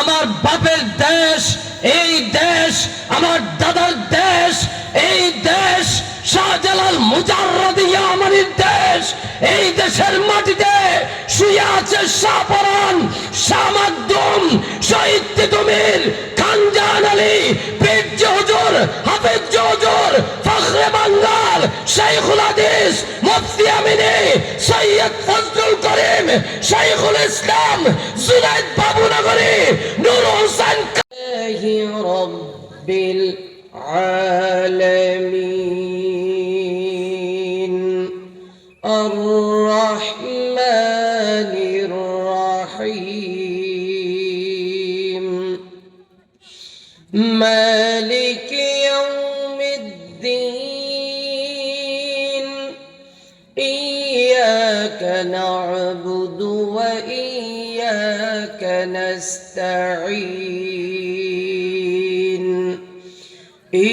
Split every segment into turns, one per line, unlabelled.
আমার বাপের দেশ, এই দেশ আমার দাদার দেশ, এই দেশ শাহজালাল মুজাররদি ইয়ামানির দেশ। এই দেশের মাটিতে শুয়ে আছে শাহপরান, শাহ মাকদুম, শহীদ তিতুমীর, খানজাহান আলী, পীর হুজুর, হাফেজ হুজুর, ফখরে বাঙ্গাল, শাইখুল হাদিস, মুফতি আমিনী, সৈয়দ ফজলুল করিম, শাইখুল ইসলাম, জুনায়েদ বাবুনগরী, নূর হোসেন রব্বিল আলামিন আর-রাহমানির রাহিম মালিক ইয়াউমিদ্দিন ইয়্যাকা না'বুদু ওয়া ইয়্যাকা নাস্তাঈন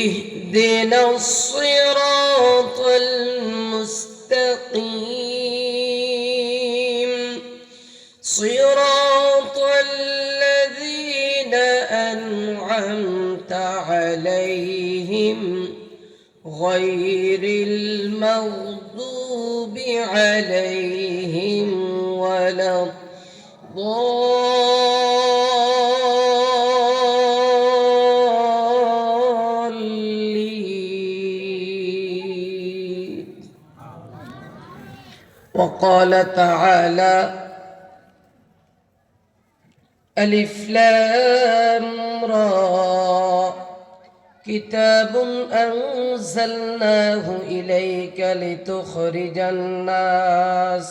اهدنا الصراط المستقيم صراط الذين أنعمت عليهم غير المغضوب عليهم ولا وقال تعالى ألف لام را كتاب أنزلناه إليك لتخرج الناس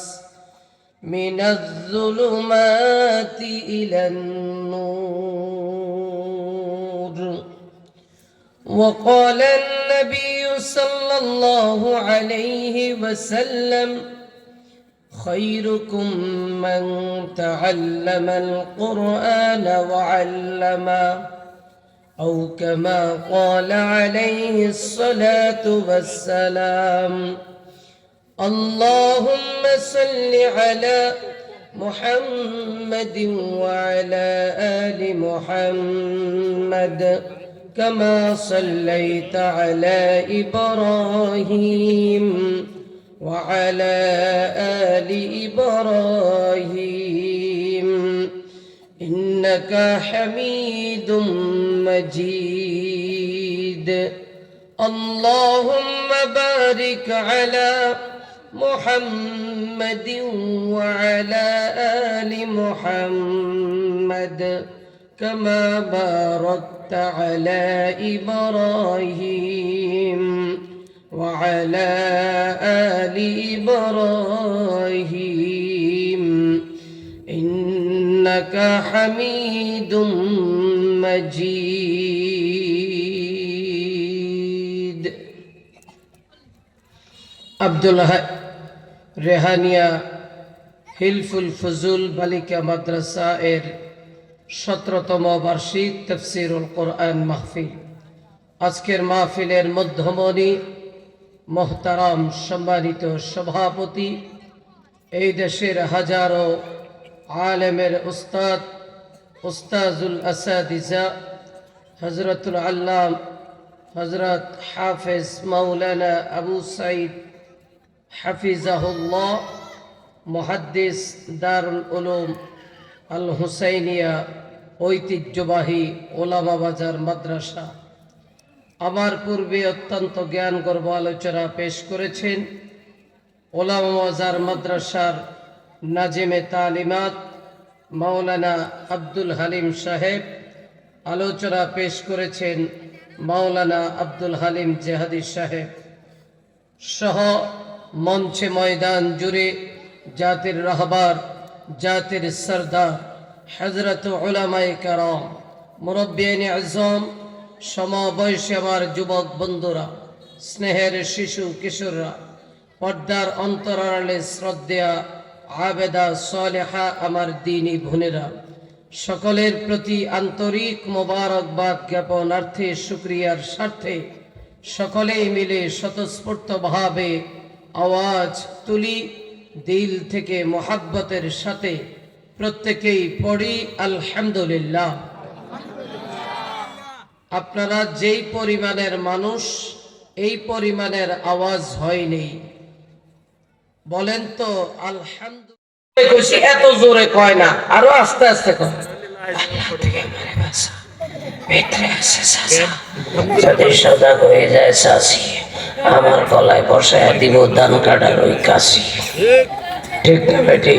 من الظلمات إلى النور وقال النبي صلى الله عليه وسلم خيركم من تعلم القرآن وعلمه أو كما قال عليه الصلاة والسلام اللهم صل على محمد وعلى آل محمد كما صليت على إبراهيم وعلى آل إبراهيم إنك حميد مجيد اللهم بارك على محمد وعلى آل محمد كما باركت على إبراهيم وعلى آل إبراهيم إنك حميد مجيد আব্দুল্লাহ রেহানিয়া হিলফুল ফজুল বালিকা মাদ্রাসা এর 17তম বার্ষিক তাফসীরুল কোরআন মাহফিল। আজকের মাহফিলের মধ্যমণি মোহতারাম সম্মানিত সভাপতি, এই দেশের হাজারো আলেমের উস্তাদ, উস্তাজুল আসাদিজা হযরতুল আল্লাম হযরত হাফেজ মাওলানা আবু সাঈদ হাফিজাহুল্লাহ, মুহাদ্দিস দারুল উলুম আল হুসাইনিয়া ঐতিহ্যবাহী ওলামা বাজার মাদ্রাসা, আমার পূর্বে অত্যন্ত জ্ঞানগর্ভ আলোচনা পেশ করেছেন ওলামা বাজার মাদ্রাসার নাজিমে তালিমাত মাওলানা আব্দুল হালিম সাহেব। আলোচনা পেশ করেছেন মাওলানা আব্দুল হালিম জেহাদি সাহেব সহ মঞ্চে ময়দান জুড়ে জাতির রাহবার, জাতির সরদার, হযরত উলামায়ে কেরাম, মুরব্বিয়ানে আযম, সমবয়সী আমার যুবক বন্ধুরা, স্নেহের শিশু কিশোররা, পর্দার অন্তরালে শ্রদ্ধেয়া আবেদা সালেহা আমার দ্বীনী বোনেরা, সকলের প্রতি আন্তরিক মোবারকবাদ জ্ঞাপনার্থে শুকরিয়ার স্বার্থে সকলেই মিলে স্বতঃস্ফূর্তভাবে আওয়াজ তুলি, দিল থেকে মোহাব্বতের সাথে প্রত্যেকেই পড়ি আলহামদুলিল্লাহ। আপনারা যেই পরিমাণের মানুষ, এই পরিমাণের আওয়াজ হয়নি। বলেন তো আলহামদুলিল্লাহ। এত জোরে কয় না, আরো আস্তে আস্তে কয়। যদি সজাগ হয়ে যায় চাষি, আমার গলায় বসায় দিব ধান কাটার ওই কাশি। ঠিক না বেটি?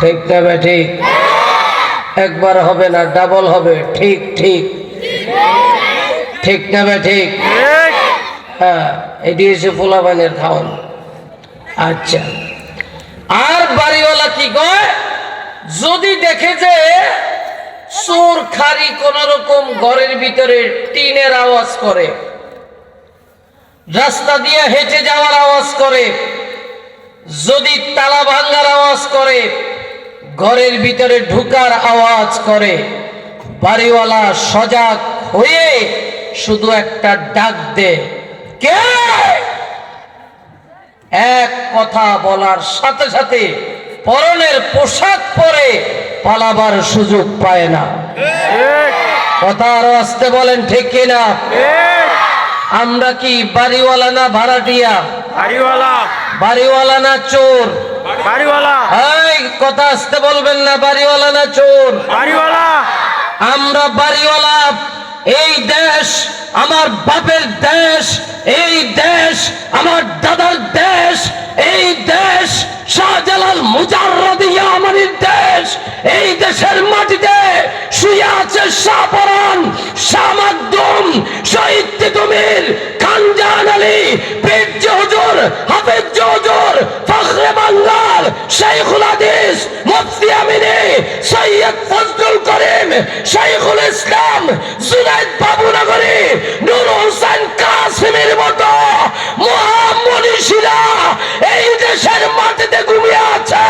ঠিক না বেটি? একবার হবে না, ডাবল হবে। ঠিক ঠিক ঠিক না বেটি? হ্যাঁ, এটি এসে পোলাপানের খাওয়ান। আচ্ছা, আর বাড়িওয়ালা কি কয়? যদি দেখে যে চোর খারি কোন রকম ঘরের ভিতরে টিনের আওয়াজ করে, রাস্তা দিয়ে হেঁটে যাওয়ার আওয়াজ করে, যদি তালা ভাঙার আওয়াজ করে, ঘরের ভিতরে ঢুকার আওয়াজ করে, বাড়িওয়ালা সজাগ হয়ে শুধু একটা ডাক দে, কে? এক কথা বলার সাথে সাথে পরনের পোশাক পরে পালাবার সুযোগ পায় না। কথা আরো আসতে বলেন, ঠিক কিনা? আমরা কি বাড়িওয়ালা না ভাড়াটিয়া? বাড়িওয়ালা না চোর? এই কথা আসতে বলবেন না, বাড়িওয়ালা না চোর? আমরা বাড়িওয়ালা। এই দেশ আমার বাপের দেশ, এই দেশ আমার দাদার দেশ, এই দেশ শাহজালাল মুজাররদ ইয়ামানির দেশ। এই দেশের মাটিতে শুয়ে আছে শাহপরান, শাহ মাকদুম, শহীদ তিতুমীর, খানজাহান আলী, পীর হুজুর, হাফেজ হুজুর, ফখরে বাংলার, শাইখুল হাদিস, মুফতি আমিনী, সৈয়দ ফজলুল করিম, শাইখুল ইসলাম, জুনায়েদ বাবুনগরী, নূর হোসেন কাসিমের মতো মহামনীষীরা এই দেশের মাটিতে ঘুমিয়ে আছে।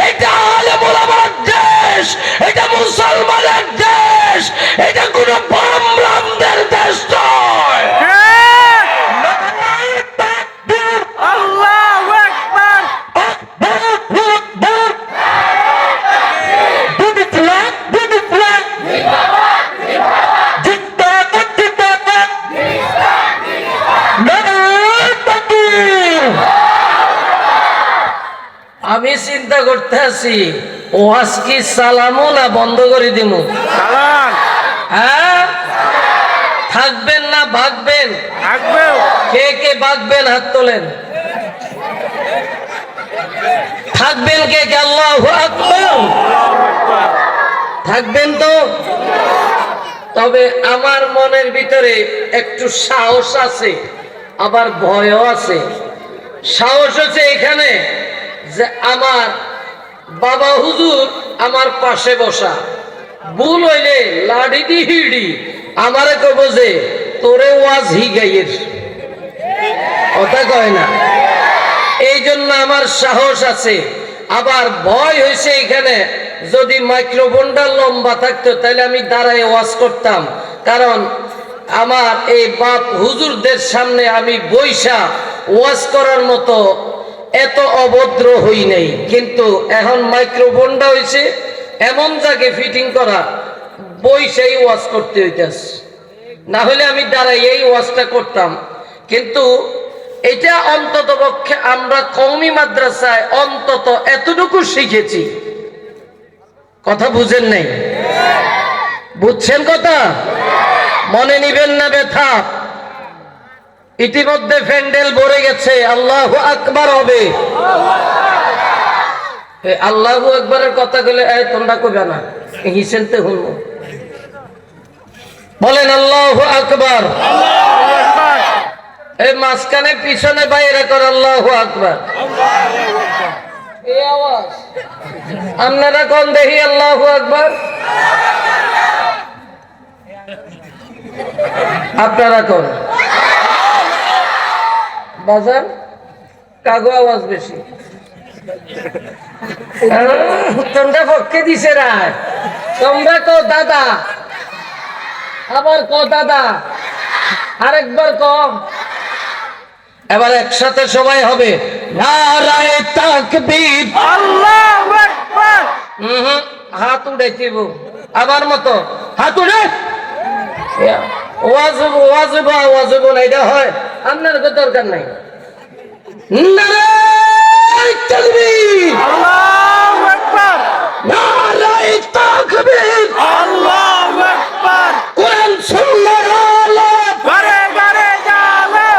এটা আলেম ওলামার দেশ, এটা মুসলমানের দেশ, এটা কোন বামরামদের দেশ নয়। আমি চিন্তা করতে আছি, ওয়াজ কি চালামু না বন্ধ করে দিমু? হ্যাঁ, থাকবেন না ভাগবেন? কে কে ভাগবেন হাত তোলেন। থাকবেন কে কে? আল্লাহু আকবার। থাকবেন তো? তবে আমার মনের ভিতরে একটু সাহস আছে, আবার ভয়ও আছে। সাহস হচ্ছে এখানে যে আমার বাবা হুজুর আমার পাশে বসা, ভুল হইলে লাঠি দি হিড়ি আমারে কব যে তোরে ওয়াজ হিগাইয়ের। কথা কয় না? এই জন্য আমার সাহস আছে। আবার ভয় হয়েছে এখানে, যদি মাইক্রোফোনটা লম্বা থাকতো তাহলে আমি দাঁড়ায় ওয়াজ করতাম। কারণ আমার এই বাপ হুজুরদের সামনে আমি বইসা ওয়াজ করার মতো এত অভদ্র হই নাই। কিন্তু এখন মাইক্রোফোনটা হয়েছে এমন জায়গায় ফিটিং করা, বইসাই ওয়াজ করতে হইতেছে। না হলে আমি দাঁড়াই এই ওয়াজটা করতাম। কিন্তু এটা অন্তত পক্ষে আমরা কওমি মাদ্রাসায় অন্তত এতটুকু শিখেছি। কথা বুঝেন নাই? বুঝছেন কথা? মনে নিবেন না ব্যথা। ইতিমধ্যে প্যান্ডেল ভরে গেছে, আল্লাহু আকবার হবে। আল্লাহু আকবারের কথা বলে তোমরা কইবা না, হিসেনতে হল। বলেন আল্লাহু আকবার। এই মাঝখানে পিছনে বাইরে কর আল্লাহু আকবার। এই আওয়াজ আপনারা কোন দেখি আল্লাহু আকবার? আপনারা কোন? বাজার কাগো আওয়াজ বেশি। তোমরা পক্ষে দিছে রায়, তোমরা কো দাদা, আবার কো দাদা, আরেকবার কম। এবার একসাথে সবাই হবে নারায়ে তাকবীর, আল্লাহু আকবার। হাত উঠাইতেব আমার মতো হাত উঠে ওয়াজিব ওয়াজিব ওয়াজিব না এটা হয় আপনার তো দরকার নাই নারায়ে তাকবীর আল্লাহু আকবার নারায়ে তাকবীর আল্লাহু আকবার কোরআন সুন্নাহর আলো ঘরে ঘরে জালো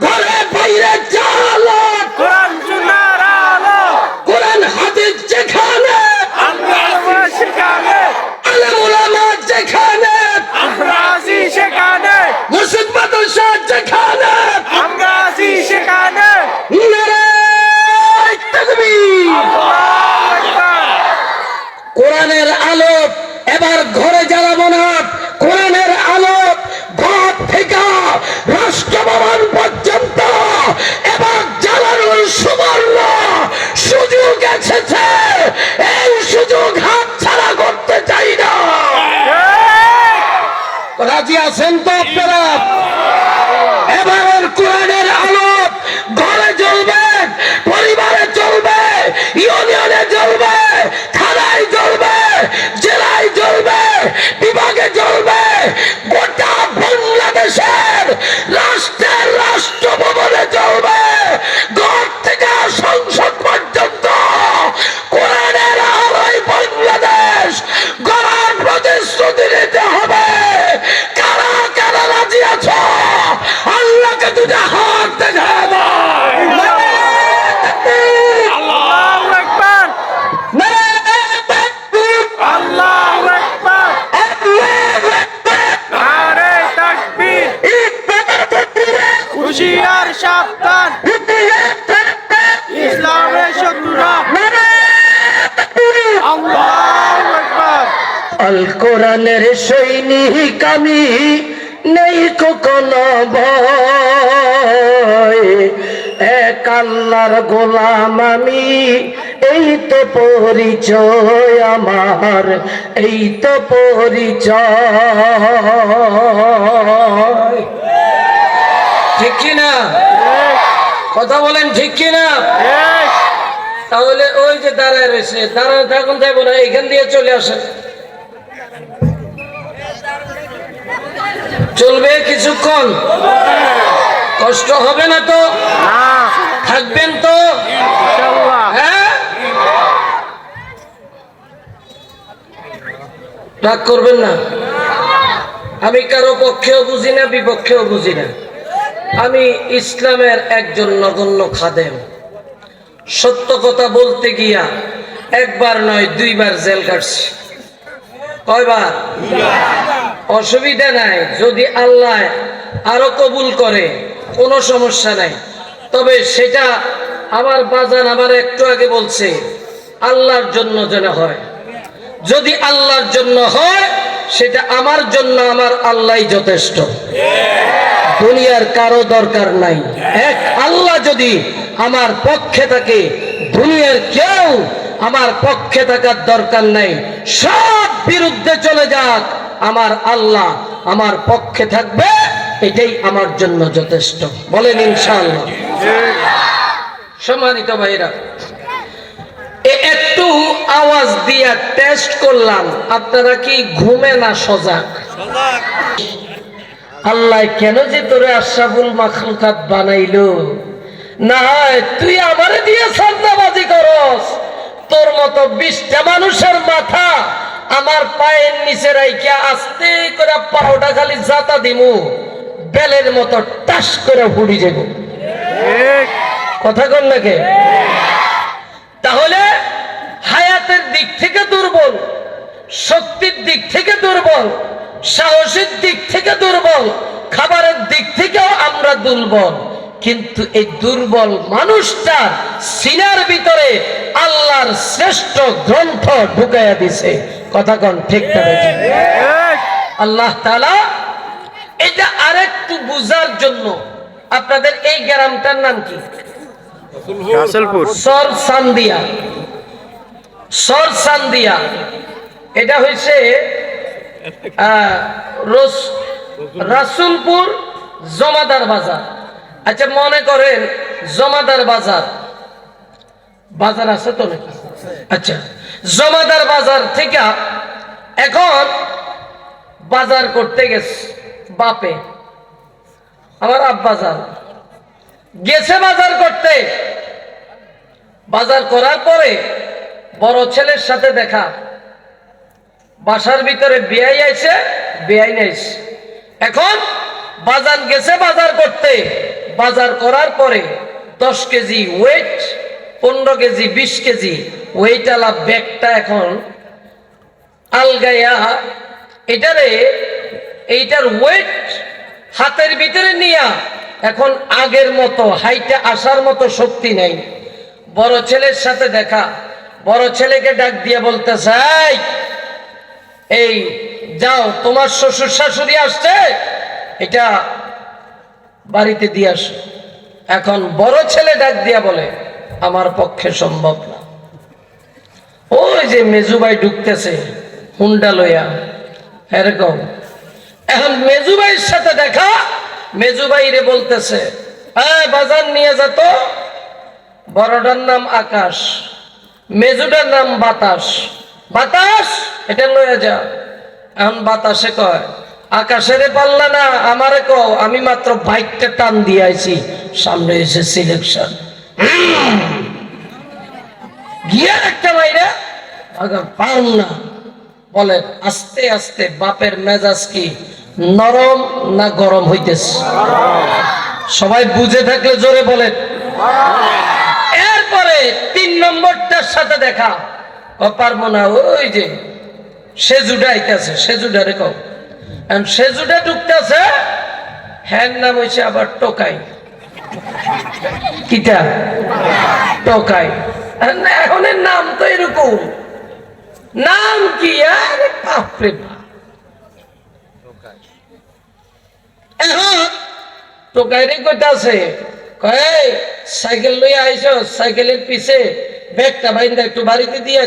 ঘরে বাইরে জালো কোরআন সুন্নাহর আলো কোরআন হাদিস যেখানে আমরা সেখানে আলেম ওলামা যেখানে আমরা আছি সেখানে মুর্শিদ মাদ্রাসা যেখানে আমরা আছি সেখানে নারায়ে তাকবীর আল্লাহু আকবার কোরআনের আলো এবার ঘরে জ্বালাবো না কোরআনের আলো ঘর থেকে রাষ্ট্রভবন পর্যন্ত এবার জ্বালানোর সুবর্ণ সুযোগ এসেছে এই সুযোগ হাতছাড়া করতে চাই না রাজি আছেন তো আপনারা এবার কোরআনের আলো ঘরে জ্বলবে পরিবারে জ্বলবে ইউনিয়নে জ্বলবে থানায় জ্বলবে জেলায় জ্বলবে বিভাগে জ্বলবে গোটা বাংলাদেশের রাষ্ট্রের রাষ্ট্রভবনে জ্বলবে ঘর থেকে সংসদ পর্যন্ত কোরআনের আলোয় বাংলাদেশ গড়ার প্রতিশ্রুতি নিতে হবে কারা কারা রাজি আছো আল্লাহকে দুটা হাত দেখা দাও আল্লাহু আকবার আল্লাহু আকবার আল্লাহু আকবার নারে তাকবীর হুঁশিয়ার সাবধান ইসলামের শত্রুরা আল্লাহু আকবার আল কোরআনের সৈনিক আমি নেই কখনো ভয় এক আল্লাহর গোলাম আমি এই তো পরিচয় আমার এই তো পরিচয় ঠিক কিনা কথা বলেন ঠিক কিনা তাহলে ওই যে দাঁড়ায় রয়েছে দাঁড়ায় থাকুন যাবো না এখান দিয়ে চলে আসেন চলবে কিছুক্ষণ কষ্ট হবে না তো থাকবেন তো হ্যাঁ রাগ করবেন না আমি কারো পক্ষেও বুঝি না বিপক্ষেও বুঝি না আমি ইসলামের একজন নগণ্য খাদেম সত্য কথা বলতে গিয়া একবার নয় দুইবার জেল কাটছি কয়বার অসুবিধা নাই যদি আল্লাহ আরো কবুল করে কোনো সমস্যা নাই তবে সেটা আমার বাজান আমার একটু আগে বলছে আল্লাহর জন্য যেন হয় যদি আল্লাহর জন্য হয় সেটা আমার জন্য আমার আল্লাহই যথেষ্ট দুনিয়ার কারো দরকার নাই এক আল্লাহ যদি আমার পক্ষে থাকে দুনিয়ার কেউ আমার পক্ষে থাকার দরকার নাই সব বিরুদ্ধে চলে যাক আমার আল্লাহ আমার পক্ষে থাকবে এটাই আমার জন্য যথেষ্ট বলেন ইনশাআল্লাহ সম্মানিত ভাইরা একটু আওয়াজ দিয়া টেস্ট করলাম আপনারা কি ঘুমে না সজাগ আল্লাহ কেন যে তোরে আশরাফুল মাখলুকাত বানাইলো না তুই আমারে দিয়ে সাজদাবাজি করস তোর মতো 20টা মানুষের মাথা আমার পায়ের নিচে রাইখা আস্তে করে পাউডা খালি জাতা দিমু বেলের মতো টাস করে ফুড়ি যাব কথা কন নাকি তাহলে হায়াতের দিক থেকে দুর্বল শক্তির দিক থেকে দুর্বল সাহসের দিক থেকে দুর্বল খাবারের দিক থেকেও আমরা দুর্বল কিন্তু এই দুর্বল মানুষটা সিনার ভিতরে আল্লাহর শ্রেষ্ঠ গ্রন্থ ঢুকাইয়া দিছে কথা কোন ঠিক না আল্লাহ তাআলা এটা আরেকটু বুঝার জন্য আপনাদের এই গ্রামটার নাম কি সরসান্দিয়া এটা হইছে রাসুলপুর জমাদার বাজার আচ্ছা মনে করেন জমাদার বাজার বাজার আছে তো নাকি আচ্ছা জমাদার বাজার থেকে এখন বাজার করতে গেছে বাপে, আমার আব্বাজান গেছে বাজার করতে। বাজার করার পরে বড় ছেলের সাথে দেখা, বাসার ভিতরে বেয়াই আইছে, বেয়াই নাইছে। এখন বাজার গেছে বাজার করতে, বাজার করার পরে 10 kg weight, 15 kg 20 kg weight আলা ব্যাগটা এখন আলগাইয়া এইটার ওয়েট হাতের ভিতরে নিয়া এখন আগের মতো হাইটে আসার মতো শক্তি নাই। বড় ছেলের সাথে দেখা, বড় ছেলেকে ডাক দিয়ে বলতেছে, এই যাও, তোমার শ্বশুর শাশুড়ি আসছে, এটা বাড়িতে দিয়ে আসো। এখন বড় ছেলে ডাক দিয়া বলে, আমার পক্ষে সম্ভব না। ওই যে মেজুবাই ঢুকতেছে হুন্ডা লইয়া, এরকম। এখন মেজুবাইয়ের সাথে দেখা, মেজুবাই রে বলতেছে, বাজার নিয়ে যেত। বড়টার নাম আকাশ, মেজুটার নাম বাতাস। বাতাস, এটা লইয়া যা। এখন বাতাসে কয়, আকাশেরে পারলা না, আমারে কও, আমি মাত্র বাইকটা টান দিয়ে আইছি, সামনে এসে সিলেকশন গিয়া একটা মাইরা পাও না। বলেন আস্তে আস্তে বাপের মেজাজ কি নরম না গরম হইতেছে? সবাই বুঝে থাকলে জোরে বলেন। এরপরে 3 নম্বরটার সাথে দেখা, পারবো না, ওই যে সেজুটা আইতেছে, সেজুটা রে কও। সেজুটা ঢুকতেছে, হ্যার নাম হয়েছে আবার টোকাই। কিটা? টোকাই। এখন নাম তো এরকম, নাম কি? আরে বাপরে বাপ। এখন টোকাই রে কইতাছে, কয় সাইকেল লইয়া আইছো, সাইকেলের পিছে ব্যাগটা বাইন্দা একটু বাড়িতে দিয়ে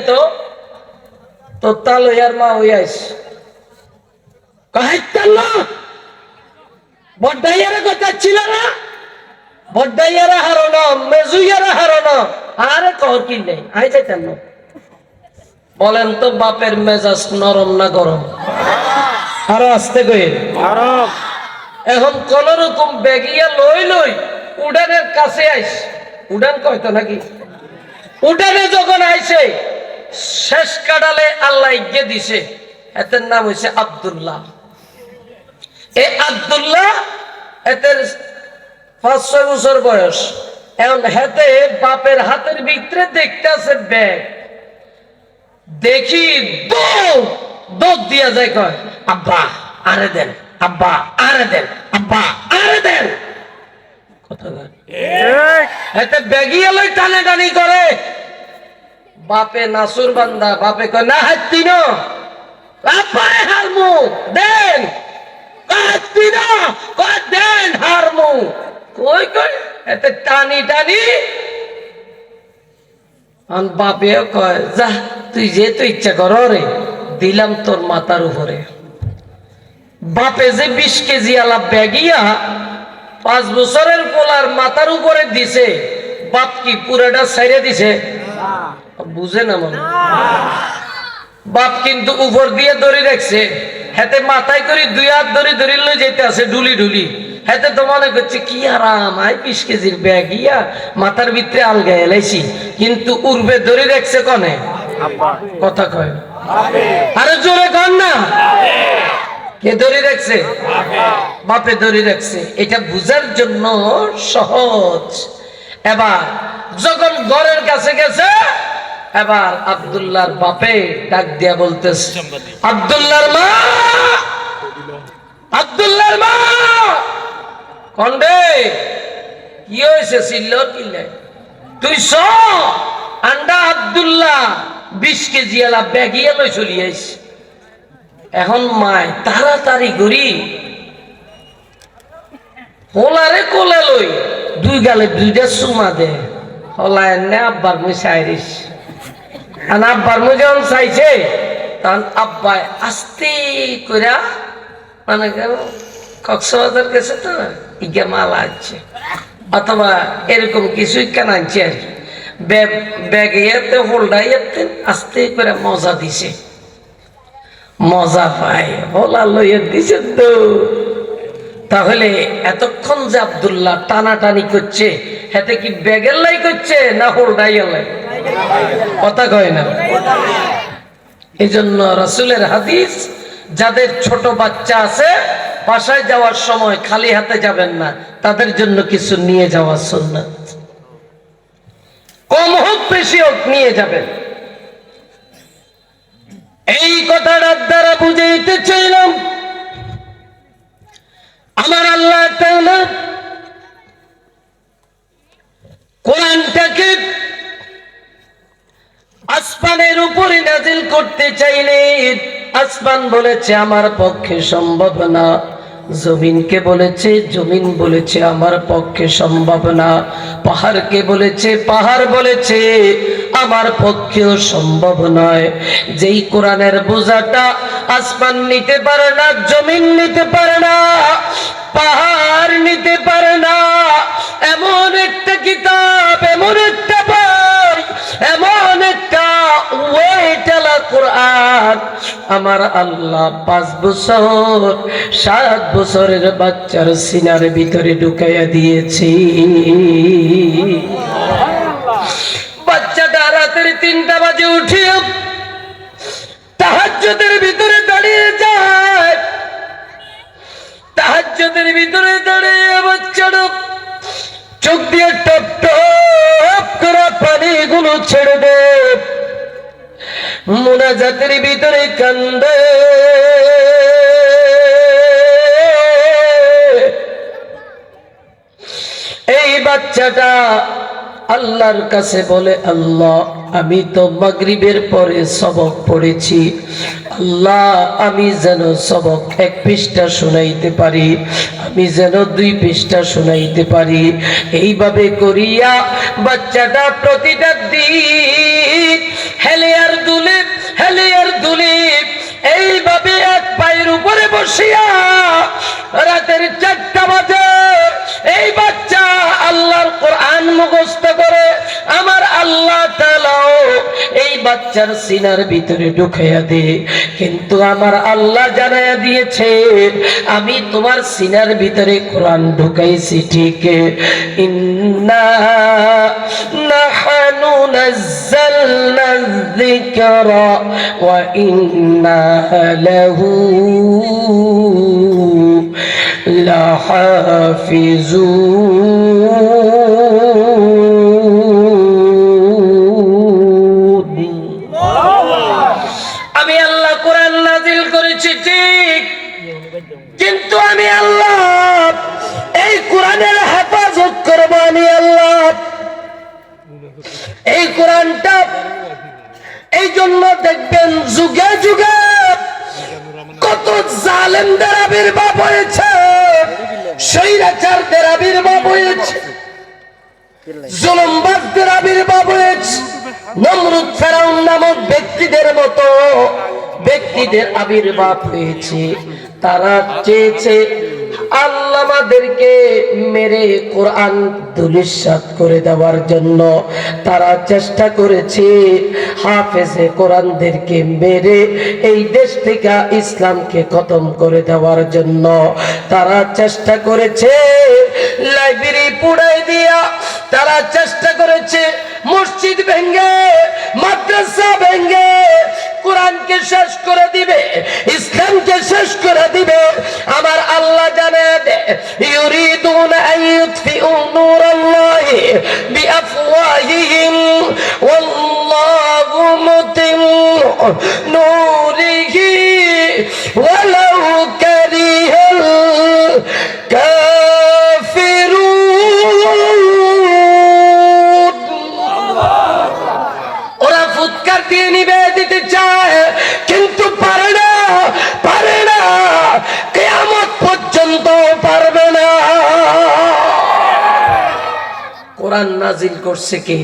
তো তা লইয়ার মা হইয়া আইছে। বড্ডাইয়ারা কথা ছিল না, বড্ডাইয়ারা হারানো, মেজুইয়ারা হারানো, আরে কর কি নেই, আই যাইতেন না। বলেন তো বাপের মেজাজ নরম না গরম? আরো আসতে কই। এখন কোন রকম বেগিয়া লই উডানের কাছে আইস, উডান কয়তো নাকি, উডানে যখন আইছে শেষ কাটালে আল্লাহ ইজ্ঞে দিছে, এতের নাম হইছে আব্দুল্লাহ। এই আব্দুল্লাহ এতের 5-6 বছর বয়স। এখন হেতে বাপের হাতের ভিতরে দেখতে আছে ব্যাগ, দেখি দৌড় দিয়া যায়, কয় আব্বা আরে দেন, আব্বা আরে দেন, আব্বা আরে দেন। এতে ব্যাগিয়া লই টানে টানি করে। বাপে নাসুর বান্দা, বাপে কয় না হাতি না, আব্বারে হারমু দেন, হাতি না কয় দেন হারমু, কই কই এতে টানি টানি। আন বাপে কয় যা তুই যেহেতু ইচ্ছা কর রে, দিলাম তোর মাথার উপরে। বাপে যে 20 কেজি আলা ব্যাগিয়া 5 বছরের পোলার মাথার উপরে দিছে, বাপ কি পুরাটা ছাইড়ে দিছে? বুঝে না মনে। বাপ কিন্তু উপর দিয়ে দড়ি রাখছে, হাতে মাথায় করে 2 হাত ধরে লই যেতে আছে ডুলি ডুলি। হাতে তো মনে করছে কি আরাম, 20 কেজির ব্যাগ ইয়া মাথার ভিতরে আলগায় এলাইছি, কিন্তু উর্বে ধরে রাখছে কনে? কথা কয় আরে জোরে কন না, কে ধরে রাখছে? বাপে ধরে রাখছে। এটা বুঝার জন্য সহজ। এবার যখন ঘরের কাছে গেছে, এবার আব্দুল্লাহর বাপে ডাক দিয়া বলতেছে, আব্দুল্লাহর মা, আব্দুল্লাহর মা কন্ডে কি হয়েছে? চিল্লার কিল্লে তুই আন্ডা আব্দুল্লাহ 20 কেজি আলা ব্যাগিয়া লই চলি আইস। এখন মায় তাড়াতাড়ি করি হোলারে কোলে লই 2 গালে 2টা চুমা দে, হলা এনে আব্বার মুই চাইরিস। আর আব্বার মুই যখন চাইছে, তখন আব্বাই আস্তে কইরা মানে কক্সবাজার গেছে তো ইগা মাল আনছে, অথবা এরকম কিছুই কেন আনছে আর কি। ব্যাগিয়াতে হোল্ডাইয়াতে আস্তে করে মজা দিছে, মজা পাই হোলা লইয়া দিছে তো। তাহলে এতক্ষণ যে আব্দুল্লাহ টানাটানি করছে, হাতে কি ব্যাগের লাই করছে না হোল্ডাইয়ার লাই? কথা কয় না। এই জন্য রাসূলের হাদিস, যাদের ছোট বাচ্চা আছে বাসায় যাওয়ার সময় খালি হাতে যাবেন না, তাদের জন্য কিছু নিয়ে যাওয়া সুন্নাত। কম হোক বেশি হোক নিয়ে যাবেন। এই কথাটার দ্বারা বুঝাইতে চাইলাম আমার আল্লাহ তাআলা কোরআনটাকে আসমানের উপরে নাজিল করতে চাইলেন, আসমান বলেছে আমার পক্ষে সম্ভব না, জমিনকে বলেছে, জমিন বলেছে আমার পক্ষে সম্ভব না, পাহাড়কে বলেছে, পাহাড় বলেছে আমার পক্ষেও সম্ভব নয়। যেই কোরআনের বোঝাটা আসমান নিতে পারে না, জমিন নিতে পারে না, পাহাড় নিতে পারে না, এমন একটা কিতাব, এমন একটা বই, এমন একটা ওয়েটালা কোরআন আমার আল্লাহ 5 বছর 7 বছরের বাচ্চার সিনার ভিতরে ঢুকাইয়া দিয়েছি। বাচ্চাটা রাতের 3টা বাজে উঠিয়া তাহাজ্জুদের ভিতরে দাঁড়িয়ে যায়, তাহাজ্জুদের ভিতরে দাঁড়িয়ে বাচ্চাটা চোখ দিয়ে টপ টপ করে পানিগুলো ছেড়ে দেয়, মুনাজাতের ভিতরে কান্দে। এই বাচ্চাটা আল্লাহর কাছে বলে, আল্লাহ আমি তো মাগরিবের পরে সবক পড়েছি, আল্লাহ আমি যেন সবক 1 পৃষ্ঠা শোনাইতে পারি, আমি যেন 2 পৃষ্ঠা শোনাইতে পারি। এইভাবে করিয়া বাচ্চাটা প্রতিটা দিন হেলে আর দুলে, হেলে আর দুলে, এইভাবে 1 পায়ের উপরে বসিয়া রাতের 4টা বাজে এই বাচ্চা আল্লাহর কোরআন মুখস্থ করে। আমার আল্লাহ তাআলাও এই বাচ্চার সিনার ভিতরে ঢুকাইয়া দে, কিন্তু আমার আল্লাহ জানাইয়া দিয়েছে আমি তোমার সিনার ভিতরে কোরআন ঢুকাইছি ঠিক, ইন্না নাহনু নাযালনা যিকরা ওয়া ইন্না লাহু লাহাফিজুন। আমি আল্লাহ কোরআন নাজিল করেছি ঠিক, কিন্তু আমি আল্লাহ এই কোরআনের হেফাজত করব। আমি আল্লাহ এই কোরআনটা এই জন্য দেখবেন যুগে যুগে কত জালেমদের আবির্ভাব হয়েছে, স্বৈরাচারদের আবির্ভাব হয়েছে, জুলুমবাজদের আবির্ভাব হয়েছে, নমরুদ ফেরাউন নামক ব্যক্তিদের মতো ব্যক্তিদের আবির্ভাব হয়েছে। তারা চেয়েছে আল্লাহ আমাদেরকে মেরে কোরআন ধূলিসাৎ করে দেওয়ার জন্য, তারা চেষ্টা করেছে হাফেজে কোরআনদেরকে মেরে এই দেশ থেকে ইসলামকে খতম করে দেওয়ার জন্য। তারা চেষ্টা করেছে লাইব্রেরি পুড়াই দিয়া, তারা চেষ্টা করেছে মসজিদ ভেঙ্গে, মাদ্রাসা ভেঙ্গে কোরআনকে শেষ করে দিবে, ইসলামকে শেষ করে দিবে। আমার আল্লাহ জানেন ইউরিদুনা আন ইউতফিউ নূরাল্লাহি বিআফওয়াহিহিম ওয়াল্লাহু মুতিম্মু নূরিহি ওয়ালাউ কারিহাল কাফিরুন। ওরা ফুৎকার দিয়ে নিবে দিতে চায়, কিন্তু পারে না, পারে না, কিয়ামত পর্যন্ত পারবে না। কোরআন নাজিল করছে কে?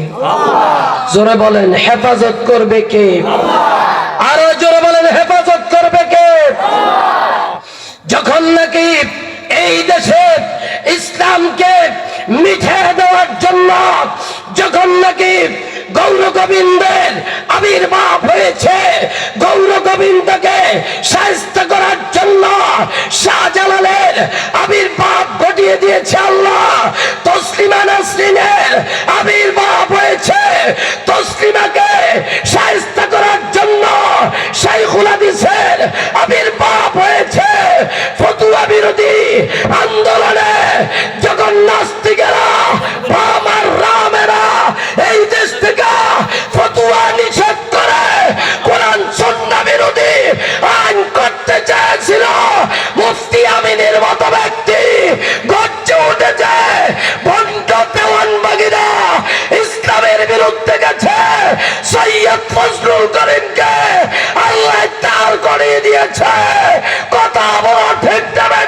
জোরে বলেন হেফাজত করবে কে? আরো জোরে বলেন হেফাজত করবে কে? যখন নাকি এই দেশে ইসলামকে মিঠে দেওয়ার জন্য
যখন নাকি গৌর গোবিন্দের আবির্ভাব হয়েছে, গৌর গোবিন্দকে শায়েস্তা করার জন্য শাহজালালের আবির্ভাব ঘটিয়ে দিয়েছে আল্লাহ। তসলিমা নাসরিনের আবির্ভাব হয়েছে, তসলিমাকে শায়েস্তা করার জন্য শাইখুল হাদিসের আবির্ভাব হয়েছে। ফতুয়া বিরোধী আন্দোলনে যখন নাস্তিকেরা আমার রামেরা এই দেশ থেকে ফতুয়া নিষেধ করে কোরআন সুন্নাহ বিরোধী আইন করতে চেয়েছিল, মুফতি আমিনের মতো ব্যক্তি গর্জে উঠেছে। ভণ্ড দেওয়ানবাগীরা ইসলামের বিরুদ্ধে গেছে, সৈয়দ ফজলুল করিমকে আল্লাহ তার করে দিয়েছে। কথা বলা ঠিক যাবে